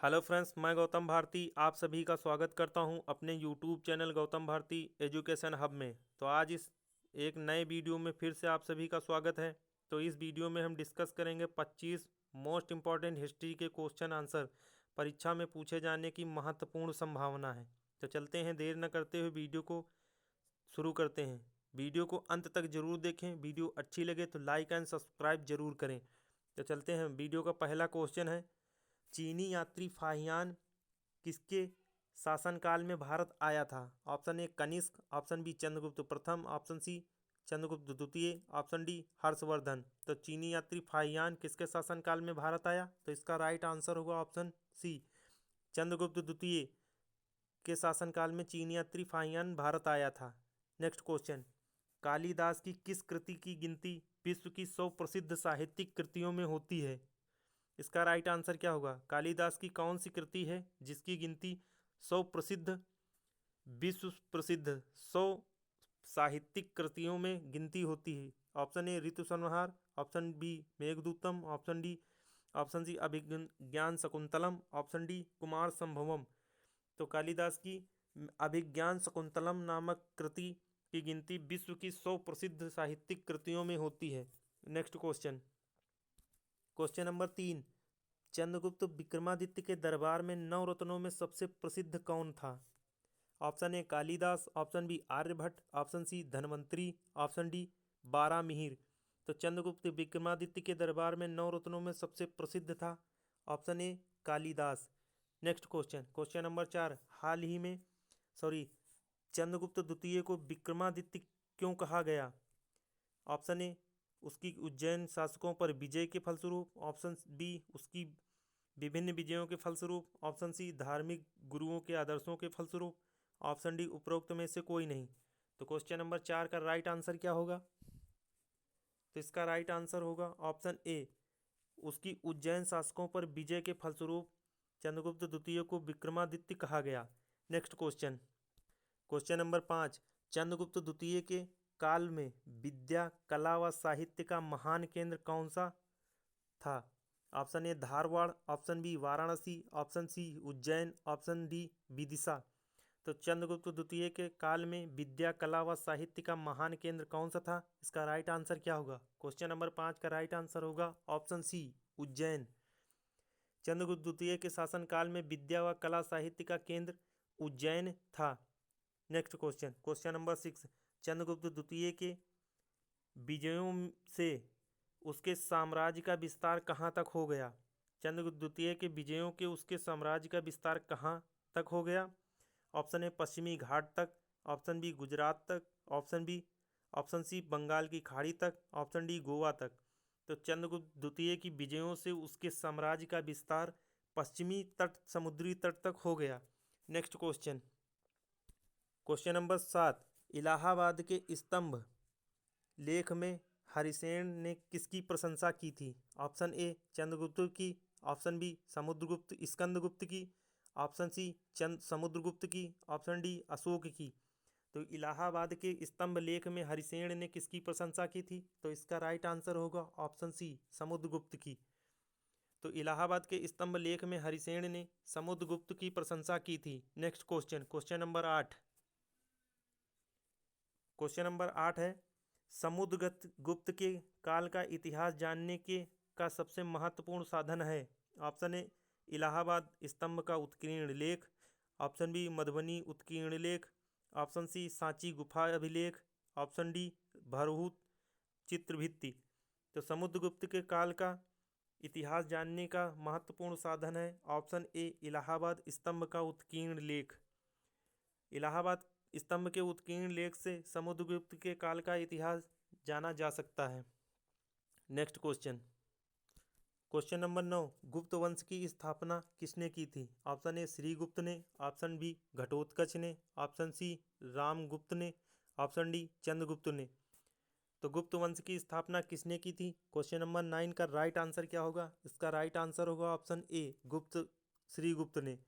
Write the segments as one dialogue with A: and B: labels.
A: Hello friends, मैं गौतम भारती आप सभी का स्वागत करता हूं अपने YouTube channel Gautam Bharti education hub में। तो आज इस एक नए वीडियो में फिर से आप सभी का स्वागत है। तो इस वीडियो में हम डिस्कस करेंगे 25 मोस्ट इम्पॉर्टेंट हिस्ट्री के क्वेश्चन आंसर परीक्षा में पूछे जाने की महत्वपूर्ण संभावना है। तो चलते हैं, देर न करते हुए वीडियो को शुरू करते हैं। वीडियो को अंत तक जरूर देखें। वीडियो अच्छी लगे तो लाइक एंड सब्सक्राइब जरूर करें। तो चलते हैं, वीडियो का पहला क्वेश्चन है, चीनी यात्री फाहियान किसके शासनकाल में भारत आया था? Option A Kanishka, option B Chandragupta प्रथम, ऑप्शन सी चंद्रगुप्त द्वितीय, ऑप्शन डी हर्षवर्धन। तो चीनी यात्री फाहियान किसके शासनकाल में भारत आया? तो इसका राइट आंसर होगा ऑप्शन सी चंद्रगुप्त द्वितीय के शासनकाल में चीनी यात्री फाहियान भारत आया था। नेक्स्ट क्वेश्चन, कालिदास की किस कृति की गिनती विश्व की 100 प्रसिद्ध साहित्यिक कृतियों में होती है? इसका राइट आंसर क्या होगा? कालिदास की कौन सी कृति है जिसकी गिनती 100 प्रसिद्ध विश्व प्रसिद्ध 100 साहित्यिक कृतियों में गिनती होती है? Option A Ritu Samhar, option B Meghadutam, option C Abhigyan Shakuntalam, option D Kumar Sambhavam. तो कालिदास की अभिज्ञान शकुंतलम नामक कृति की गिनती विश्व की 100 प्रसिद्ध साहित्यिक कृतियों में होती है। Next question, question number 3, Chandragupta Vikramaditya के दरबार में नवरत्नों में सबसे प्रसिद्ध कौन था? Option A Kalidas, option B Aryabhatta, option C Dhanvantari, option D Varahamihir. तो चंद्रगुप्त विक्रमादित्य के दरबार में नवरत्नों में सबसे प्रसिद्ध था option A Kalidas. Next question, question number 4, हाल ही में चंद्रगुप्त द्वितीय को विक्रमादित्य क्यों कहा गया? ऑप्शन ए उसकी उज्जैन शासकों पर विजय के फलस्वरूप, ऑप्शन बी उसकी विभिन्न विजयों के फलस्वरूप, ऑप्शन सी धार्मिक गुरुओं के आदर्शों के फलस्वरूप, ऑप्शन डी उपरोक्त में से कोई नहीं। तो क्वेश्चन नंबर 4 का राइट आंसर क्या होगा? तो इसका राइट आंसर होगा ऑप्शन ए उसकी उज्जैन शासकों पर विजय के फलस्वरूप चंद्रगुप्त द्वितीय को विक्रमादित्य कहा गया। Next question, question number 5, Chandragupta द्वितीय के काल में विद्या कला व साहित्य का महान केंद्र कौन सा था? Option A Dharwad, option B Varanasi, option C Ujjain, option D Vidisha. तो चंद्रगुप्त द्वितीय के काल में विद्या कला व साहित्य का महान केंद्र कौन सा था? इसका राइट आंसर क्या होगा? क्वेश्चन नंबर 5 का राइट आंसर होगा ऑप्शन सी उज्जैन। चंद्रगुप्त द्वितीय के शासनकाल में विद्या व कला साहित्य का केंद्र उज्जैन था। Next question, question number 6, Chandragupta द्वितीय के विजयों से उसके साम्राज्य का विस्तार कहाँ तक हो गया? चंद्रगुप्त द्वितीय के विजयों के उसके साम्राज्य का विस्तार कहाँ तक हो गया? ऑप्शन ए पश्चिमी घाट तक, ऑप्शन बी गुजरात तक, ऑप्शन सी बंगाल की खाड़ी तक, ऑप्शन डी गोवा तक। तो चंद्रगुप्त द्वितीय की विजयों से उसके साम्राज्य का विस्तार पश्चिमी तट समुद्री तट तक हो गया। Next question, question number 7, Allahabad के स्तंभ लेख में हरिसेन ने किसकी प्रशंसा की थी? ऑप्शन ए चंद्रगुप्त की, ऑप्शन बी समुद्रगुप्त स्कंदगुप्त की, ऑप्शन सी समुद्रगुप्त की, ऑप्शन डी अशोक की। तो इलाहाबाद के स्तंभ लेख में हरिसेन ने किसकी प्रशंसा की थी? तो इसका राइट आंसर होगा ऑप्शन सी समुद्रगुप्त की। तो इलाहाबाद के स्तंभ लेख में हरिसेन ने समुद्रगुप्त की प्रशंसा की थी। Next question, question number 8, question number 8 है, समुद्रगुप्त गुप्त के काल का इतिहास जानने के का सबसे महत्वपूर्ण साधन है? ऑप्शन ए इलाहाबाद स्तंभ का उत्कीर्ण लेख, ऑप्शन बी मधुबनी उत्कीर्ण लेख, ऑप्शन सी सांची गुफा अभिलेख, ऑप्शन डी भरहूत चित्रभित्ति। तो समुद्रगुप्त के काल का इतिहास जानने का महत्वपूर्ण साधन है ऑप्शन ए इलाहाबाद स्तंभ का उत्कीर्ण लेख। इलाहाबाद स्तंभ के उत्कीर्ण लेख से समुद्रगुप्त के काल का इतिहास जाना जा सकता है। नेक्स्ट क्वेश्चन, क्वेश्चन नंबर 9, गुप्त वंश की स्थापना किसने की थी? ऑप्शन ए श्रीगुप्त ने, ऑप्शन बी घटोत्कच ने, ऑप्शन सी रामगुप्त ने, ऑप्शन डी चंद्रगुप्त ने। तो गुप्त वंश की स्थापना किसने की थी? क्वेश्चन नंबर 9 का राइट आंसर क्या होगा? इसका राइट आंसर होगा ऑप्शन ए श्रीगुप्त ने।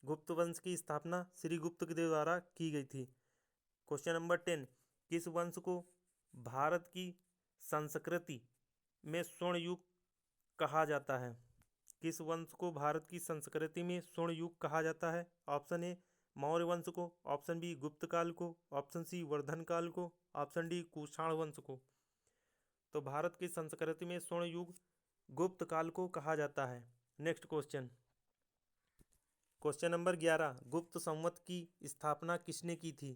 A: गुप्त वंश की स्थापना श्रीगुप्त के द्वारा की गई थी। क्वेश्चन नंबर 10, किस वंश को भारत की संस्कृति में स्वर्ण युग कहा जाता है? किस वंश को भारत की संस्कृति में स्वर्ण युग कहा जाता है? ऑप्शन ए मौर्य वंश को, ऑप्शन बी गुप्त काल को, ऑप्शन सी वर्धन काल को, ऑप्शन डी कुषाण वंश को। तो भारत की संस्कृति में स्वर्ण युग गुप्त काल को कहा जाता है। नेक्स्ट क्वेश्चन, क्वेश्चन नंबर 11, गुप्त संवत की स्थापना किसने की थी?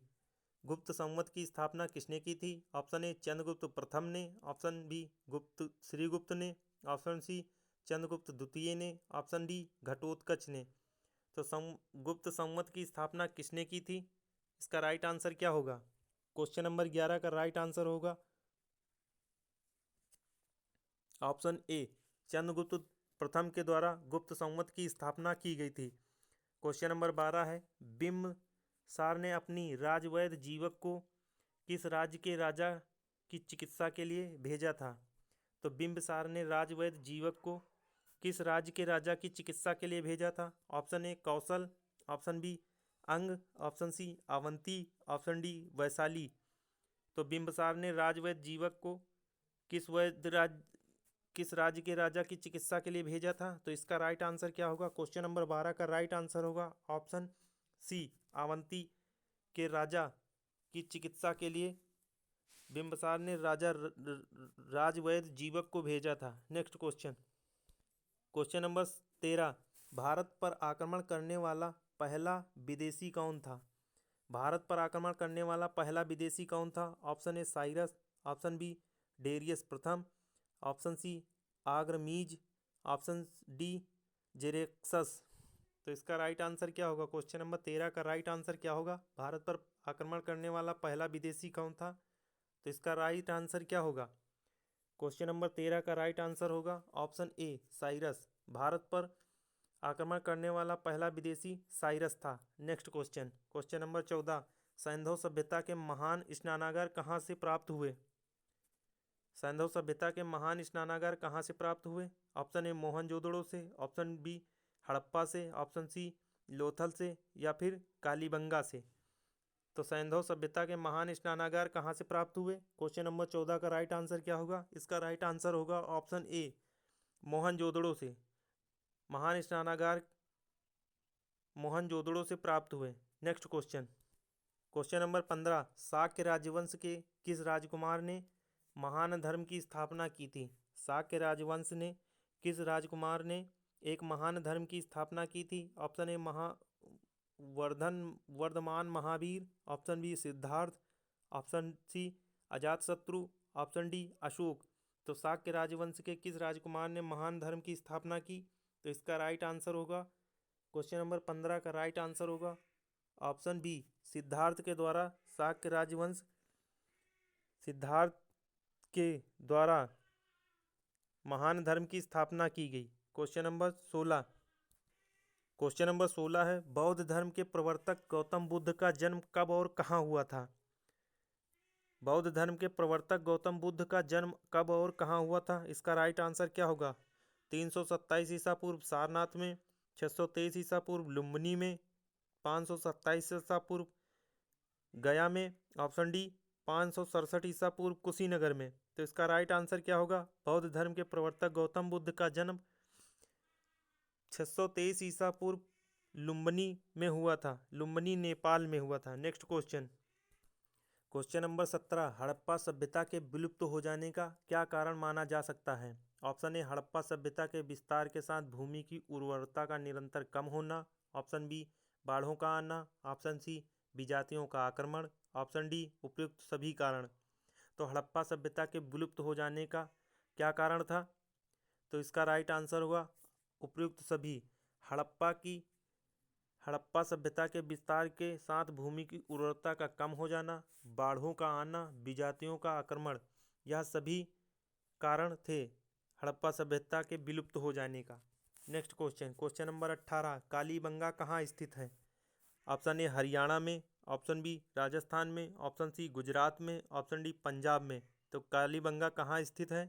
A: गुप्त संवत की स्थापना किसने की थी? ऑप्शन ए चंद्रगुप्त प्रथम ने, ऑप्शन बी गुप्त श्रीगुप्त ने, ऑप्शन सी चंद्रगुप्त द्वितीय ने, ऑप्शन डी घटोत्कच ने। तो गुप्त संवत की स्थापना किसने की थी? इसका राइट आंसर क्या होगा? क्वेश्चन नंबर 11 का राइट आंसर होगा ऑप्शन ए चंद्रगुप्त प्रथम के द्वारा गुप्त संवत की स्थापना की गई थी। क्वेश्चन नंबर 12 है, बिंबिसार ने अपनी राजवैद्य जीवक को किस राज्य के राजा की चिकित्सा के लिए भेजा था? तो बिंबिसार ने राजवैद्य जीवक को किस राज्य के राजा की चिकित्सा के लिए भेजा था? Option A Kaushal, option B Anga, option C Avanti, option D Vaishali. तो बिंबिसार ने राजवैद्य जीवक को किस राज्य के राजा की चिकित्सा के लिए भेजा था? तो इसका राइट आंसर क्या होगा? क्वेश्चन नंबर 12 का राइट आंसर होगा ऑप्शन सी अवंती के राजा की चिकित्सा के लिए बिंबिसार ने राजवैद्य जीवक को भेजा था। Next question, question number 13, Bharat पर आक्रमण करने वाला पहला विदेशी कौन था? भारत पर आक्रमण करने वाला पहला विदेशी कौन था? Option A Cyrus, option B Darius प्रथम, option C Agrammes, option D Xerxes. तो इसका राइट आंसर क्या होगा? क्वेश्चन नंबर 13 का राइट आंसर क्या होगा? भारत पर आक्रमण करने वाला पहला विदेशी कौन था? तो इसका राइट आंसर क्या होगा? क्वेश्चन नंबर 13 का राइट आंसर होगा ऑप्शन ए साइरस। भारत पर आक्रमण करने वाला पहला विदेशी साइरस था। नेक्स्ट क्वेश्चन, क्वेश्चन नंबर 14, सैंधव सभ्यता के महान स्नानागार कहाँ से प्राप्त हुए? सैंधव सभ्यता के महान स्नानागार कहाँ से प्राप्त हुए? ऑप्शन ए मोहनजोदड़ो से, ऑप्शन बी हड़प्पा से, ऑप्शन सी लोथल से, या फिर कालीबंगा से। तो सैंधव सभ्यता के महान स्नानागार कहाँ से प्राप्त हुए? क्वेश्चन नंबर 14 का राइट आंसर क्या होगा? इसका राइट आंसर होगा ऑप्शन ए मोहनजोदड़ो से। महान स्नानागार मोहनजोदड़ो से प्राप्त हुए। Next question, question number 15, Shakya राजवंश के किस राजकुमार ने महान धर्म की स्थापना की थी? शाक्य राजवंश ने किस राजकुमार ने एक महान धर्म की स्थापना की थी? Option A Vardhaman Mahavir, option B Siddhartha, option C Ajatashatru, option D Ashok. तो शाक्य राजवंश के किस राजकुमार ने महान धर्म की स्थापना की? तो इसका राइट आंसर होगा क्वेश्चन नंबर 15 का राइट आंसर होगा ऑप्शन बी सिद्धार्थ के द्वारा शाक्य राजवंश सिद्धार्थ के द्वारा महान धर्म की स्थापना की गई। क्वेश्चन नंबर 16, क्वेश्चन नंबर 16 है, बौद्ध धर्म के प्रवर्तक गौतम बुद्ध का जन्म कब और कहाँ हुआ था? बौद्ध धर्म के प्रवर्तक गौतम बुद्ध का जन्म कब और कहाँ हुआ था? इसका राइट आंसर क्या होगा? 327 ईसा पूर्व सारनाथ में, 623 ईसा पूर्व लुम्बिनी में, 527 ईसा पूर्व गया में, ऑप्शन डी 567 ईसा पूर्व कुशीनगर में। तो इसका राइट आंसर क्या होगा? बौद्ध धर्म के प्रवर्तक गौतम बुद्ध का जन्म 623 ईसा पूर्व लुम्बिनी में हुआ था, लुम्बिनी नेपाल में हुआ था। Next question, question number 17, Harappa सभ्यता के विलुप्त हो जाने का क्या कारण माना जा सकता है? ऑप्शन ए हड़प्पा सभ्यता के विस्तार के साथ भूमि की उर्वरता का निरंतर कम होना, ऑप्शन बी बाढ़ों का आना, ऑप्शन सी विजातियों का आक्रमण, ऑप्शन डी उपयुक्त सभी कारण। तो हड़प्पा सभ्यता के विलुप्त हो जाने का क्या कारण था? तो इसका राइट आंसर होगा उपयुक्त सभी। हड़प्पा सभ्यता के विस्तार के साथ भूमि की उर्वरता का कम हो जाना, बाढ़ों का आना, विजातियों का आक्रमण, यह सभी कारण थे हड़प्पा सभ्यता के विलुप्त हो जाने का। Next question, question number 18, Kalibanga कहाँ स्थित है? ऑप्शन ए हरियाणा में, ऑप्शन बी राजस्थान में, ऑप्शन सी गुजरात में, ऑप्शन डी पंजाब में। तो कालीबंगा कहाँ स्थित है?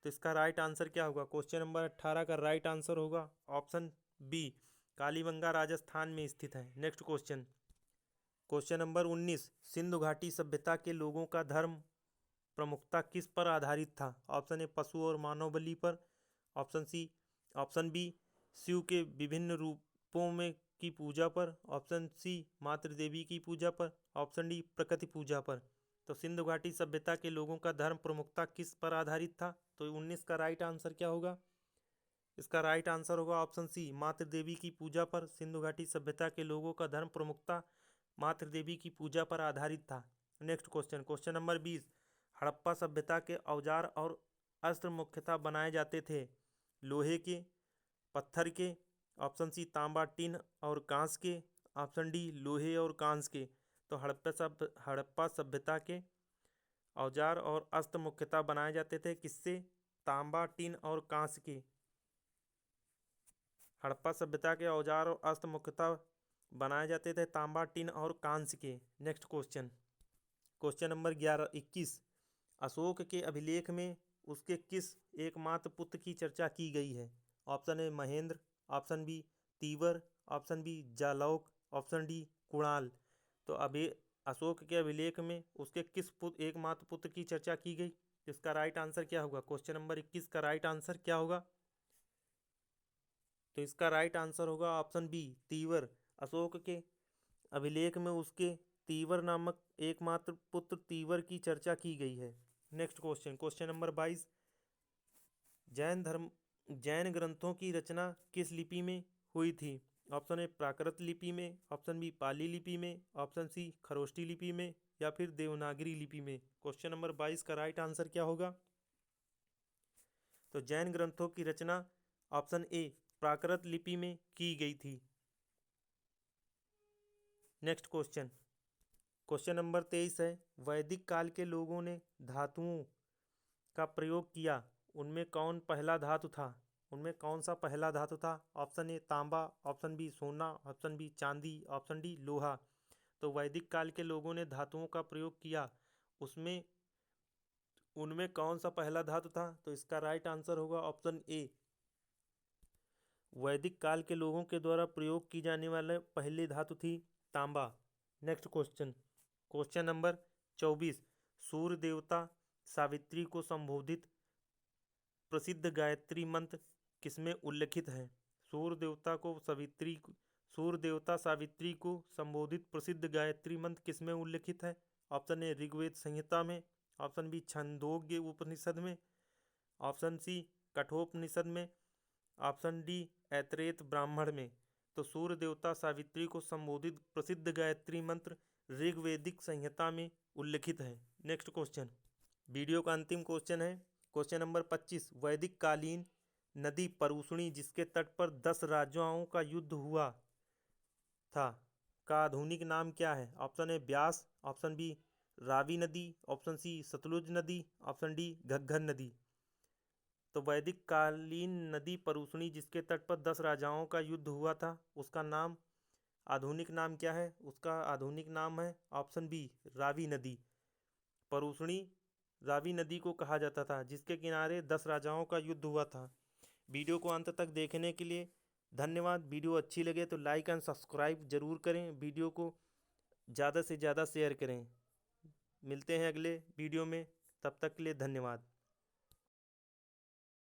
A: तो इसका राइट आंसर क्या होगा? क्वेश्चन नंबर 18 का राइट आंसर होगा ऑप्शन बी कालीबंगा राजस्थान में स्थित है। Next question, question number 19, Sindhu घाटी सभ्यता के लोगों का धर्म प्रमुखता किस पर आधारित था? ऑप्शन ए पशु और मानव बलि पर, option C option B Shiv के विभिन्न रूपों में की पूजा पर। ऑप्शन सी मातृ देवी की पूजा पर। ऑप्शन डी प्रकृति पूजा पर। तो सिंधु घाटी सभ्यता के लोगों का धर्म प्रमुखता किस पर आधारित था? तो 19 का राइट आंसर क्या होगा? इसका राइट आंसर होगा ऑप्शन सी मातृ देवी की पूजा पर। सिंधु घाटी सभ्यता के लोगों का धर्म प्रमुखता मातृ देवी की पूजा पर आधारित था। Next question, question number 20। Harappa सभ्यता के औजार और अस्त्र मुख्यतः बनाए जाते थे लोहे के, पत्थर के। ऑप्शन सी तांबा, टिन और कांस के। ऑप्शन डी लोहे और कांस के। तो हड़प्पा सभ्यता के औजार और अस्त्र मुख्यतः बनाए जाते थे किससे? तांबा, टिन और कांस के। हड़प्पा सभ्यता के औजार और अस्त्र मुख्यतः बनाए जाते थे तांबा, टिन और कांस के। Next question, question number 21। Ashok के अभिलेख में उसके किस एकमात्र पुत्र की चर्चा की गई है? Option A Mahendra, option B Tivar, option B Jalauka, option D Kunal. तो अभी अशोक के अभिलेख में उसके किस एकमात्र पुत्र की चर्चा की गई? इसका राइट आंसर क्या होगा? क्वेश्चन नंबर 21 का राइट आंसर क्या होगा? तो इसका राइट आंसर होगा ऑप्शन बी तीवर। अशोक के अभिलेख में उसके तीवर नामक एकमात्र पुत्र तीवर की चर्चा की गई है। Next question, question number 22। Jain ग्रंथों की रचना किस लिपि में हुई थी? ऑप्शन ए प्राकृत लिपि में, ऑप्शन बी पाली लिपि में, ऑप्शन सी खरोष्टी लिपि में, या फिर देवनागरी लिपि में। क्वेश्चन नंबर 22 का राइट आंसर क्या होगा? तो जैन ग्रंथों की रचना ऑप्शन ए प्राकृत लिपि में की गई थी। नेक्स्ट क्वेश्चन, क्वेश्चन नंबर 23 है। वैदिक काल के लोगों ने धातुओं का प्रयोग किया, उनमें कौन पहला धातु था? उनमें कौन सा पहला धातु था? ऑप्शन ए तांबा, ऑप्शन बी सोना, ऑप्शन बी चांदी, ऑप्शन डी लोहा। तो वैदिक काल के लोगों ने धातुओं का प्रयोग किया, उसमें उनमें कौन सा पहला धातु था? तो इसका राइट आंसर होगा ऑप्शन ए वैदिक काल के लोगों के द्वारा प्रयोग की जाने वाले पहली धातु थी तांबा। Next question, question number 24। सूर्य देवता सावित्री को संबोधित प्रसिद्ध गायत्री मंत्र किसमें उल्लिखित है? सूर्य देवता सावित्री को संबोधित प्रसिद्ध गायत्री मंत्र किसमें उल्लिखित है? ऑप्शन ए ऋग्वेद संहिता में, ऑप्शन बी छंदोग्य उपनिषद में, ऑप्शन सी कठोपनिषद में, ऑप्शन डी ऐतरेय ब्राह्मण में। तो सूर्य देवता सावित्री को संबोधित प्रसिद्ध गायत्री मंत्र ऋग्वेदिक संहिता में उल्लिखित है। नेक्स्ट क्वेश्चन, वीडियो का अंतिम क्वेश्चन है, क्वेश्चन नंबर 25। वैदिक कालीन नदी परूषणी जिसके तट पर 10 राजाओं का युद्ध हुआ था का आधुनिक नाम क्या है? Option A Beas, option B Ravi नदी, ऑप्शन सी सतलुज नदी, ऑप्शन डी घग्गर नदी। तो वैदिक कालीन नदी परूषणी जिसके तट पर 10 राजाओं का युद्ध हुआ था, उसका नाम आधुनिक नाम क्या है? उसका आधुनिक नाम है ऑप्शन बी रावी नदी। परूषणी रावी नदी को कहा जाता था जिसके किनारे 10 राजाओं का युद्ध हुआ था। वीडियो को अंत तक देखने के लिए धन्यवाद। वीडियो अच्छी लगे तो लाइक एंड सब्सक्राइब जरूर करें, वीडियो को ज़्यादा से ज़्यादा शेयर करें। मिलते हैं अगले वीडियो में, तब तक के लिए धन्यवाद।